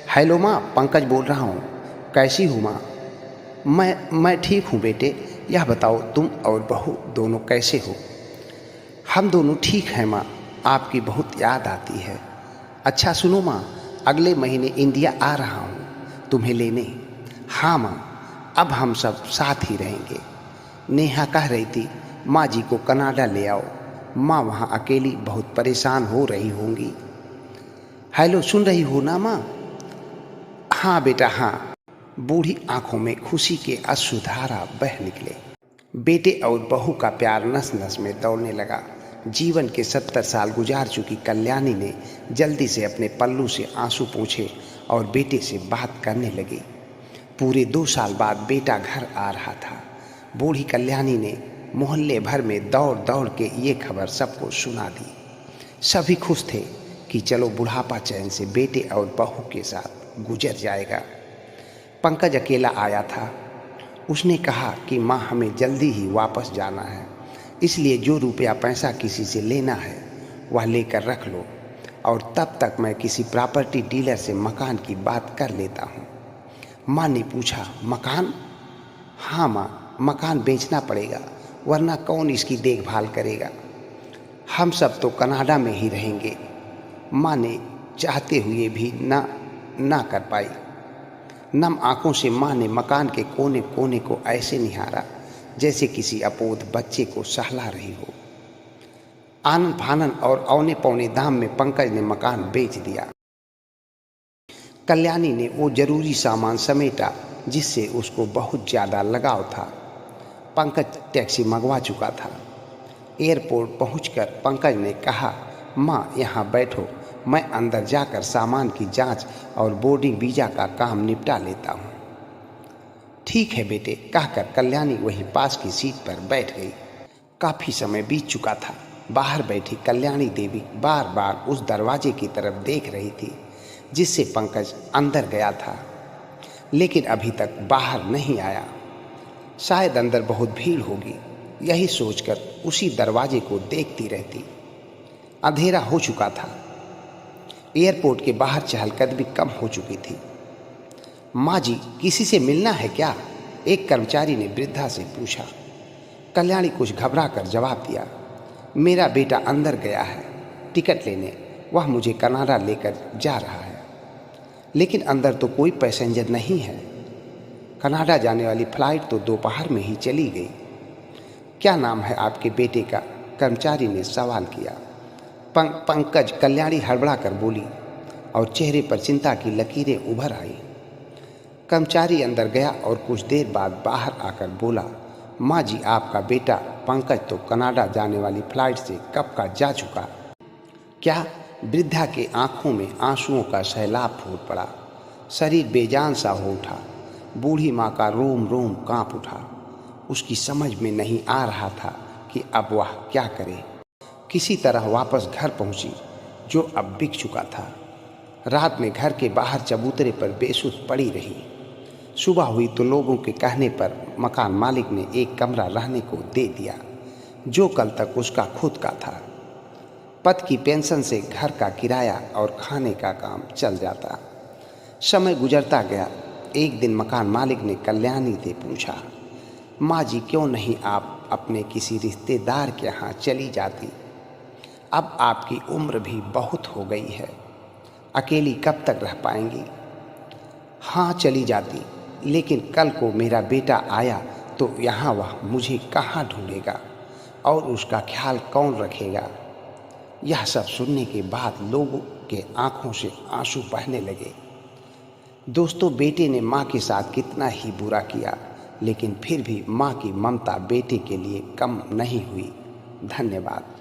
Hello माँ, पंकज बोल रहा हूँ। कैसी हो माँ? मैं ठीक हूँ बेटे। यह बताओ तुम और बहू दोनों कैसे हो? हम दोनों ठीक हैं माँ। आपकी बहुत याद आती है। अच्छा सुनो माँ, अगले महीने इंडिया आ रहा हूँ तुम्हें लेने। हाँ माँ, अब हम सब साथ ही रहेंगे। नेहा कह रही थी माँ जी को कनाडा ले आओ। माँ वहाँ अकेली बहुत परेशान हो रही होंगी। हेलो, सुन रही हो ना माँ? हाँ बेटा हाँ। बूढ़ी आंखों में खुशी के अश्रुधारा बह निकले। बेटे और बहू का प्यार नस नस में दौड़ने लगा। जीवन के 70 साल गुजार चुकी कल्याणी ने जल्दी से अपने पल्लू से आंसू पोंछे और बेटे से बात करने लगी। पूरे 2 साल बाद बेटा घर आ रहा था। बूढ़ी कल्याणी ने मोहल्ले भर में दौड़ दौड़ के ये खबर सबको सुना दी। सभी खुश थे कि चलो बुढ़ापा चैन से बेटे और बहू के साथ गुजर जाएगा। पंकज अकेला आया था। उसने कहा कि माँ हमें जल्दी ही वापस जाना है, इसलिए जो रुपया पैसा किसी से लेना है वह लेकर रख लो, और तब तक मैं किसी प्रॉपर्टी डीलर से मकान की बात कर लेता हूँ। माँ ने पूछा, मकान? हाँ माँ, मकान बेचना पड़ेगा, वरना कौन इसकी देखभाल करेगा? हम सब तो कनाडा में ही रहेंगे। माँ ने चाहते हुए भी ना कर पाई। नम आंखों से माँ ने मकान के कोने कोने को ऐसे निहारा जैसे किसी अपोध बच्चे को सहला रही हो। आनन फानन और औने पौने दाम में पंकज ने मकान बेच दिया। कल्याणी ने वो जरूरी सामान समेटा जिससे उसको बहुत ज़्यादा लगाव था। पंकज टैक्सी मंगवा चुका था। एयरपोर्ट पहुंचकर पंकज ने कहा, माँ यहाँ बैठो, मैं अंदर जाकर सामान की जांच और बोर्डिंग वीज़ा का काम निपटा लेता हूँ। ठीक है बेटे, कहकर कल्याणी वहीं पास की सीट पर बैठ गई। काफ़ी समय बीत चुका था। बाहर बैठी कल्याणी देवी बार बार उस दरवाजे की तरफ देख रही थी जिससे पंकज अंदर गया था, लेकिन अभी तक बाहर नहीं आया। शायद अंदर बहुत भीड़ होगी, यही सोचकर उसी दरवाजे को देखती रहती। अंधेरा हो चुका था। एयरपोर्ट के बाहर चहलकदमी कम हो चुकी थी। माँ जी, किसी से मिलना है क्या? एक कर्मचारी ने वृद्धा से पूछा। कल्याणी कुछ घबरा कर जवाब दिया, मेरा बेटा अंदर गया है टिकट लेने, वह मुझे कनाडा लेकर जा रहा है। लेकिन अंदर तो कोई पैसेंजर नहीं है। कनाडा जाने वाली फ्लाइट तो दोपहर में ही चली गई। क्या नाम है आपके बेटे का? कर्मचारी ने सवाल किया। पंकज, कल्याणी हड़बड़ा कर बोली और चेहरे पर चिंता की लकीरें उभर आई। कर्मचारी अंदर गया और कुछ देर बाद बाहर आकर बोला, माँ जी, आपका बेटा पंकज तो कनाडा जाने वाली फ्लाइट से कब का जा चुका। क्या? वृद्धा के आंखों में आंसुओं का सैलाब फूट पड़ा। शरीर बेजान सा हो उठा। बूढ़ी माँ का रोम रोम कांप उठा। उसकी समझ में नहीं आ रहा था कि अब वह क्या करे। किसी तरह वापस घर पहुंची, जो अब बिक चुका था। रात में घर के बाहर चबूतरे पर बेसुध पड़ी रही। सुबह हुई तो लोगों के कहने पर मकान मालिक ने एक कमरा रहने को दे दिया, जो कल तक उसका खुद का था। पति की पेंशन से घर का किराया और खाने का काम चल जाता। समय गुजरता गया। एक दिन मकान मालिक ने कल्याणी से पूछा, माँ जी, क्यों नहीं आप अपने किसी रिश्तेदार के यहाँ चली जाती? अब आपकी उम्र भी बहुत हो गई है, अकेली कब तक रह पाएंगी? हाँ, चली जाती, लेकिन कल को मेरा बेटा आया तो यहाँ वह मुझे कहाँ ढूंढेगा और उसका ख्याल कौन रखेगा? यह सब सुनने के बाद लोगों के आंखों से आंसू बहने लगे। दोस्तों, बेटे ने माँ के साथ कितना ही बुरा किया, लेकिन फिर भी माँ की ममता बेटे के लिए कम नहीं हुई। धन्यवाद।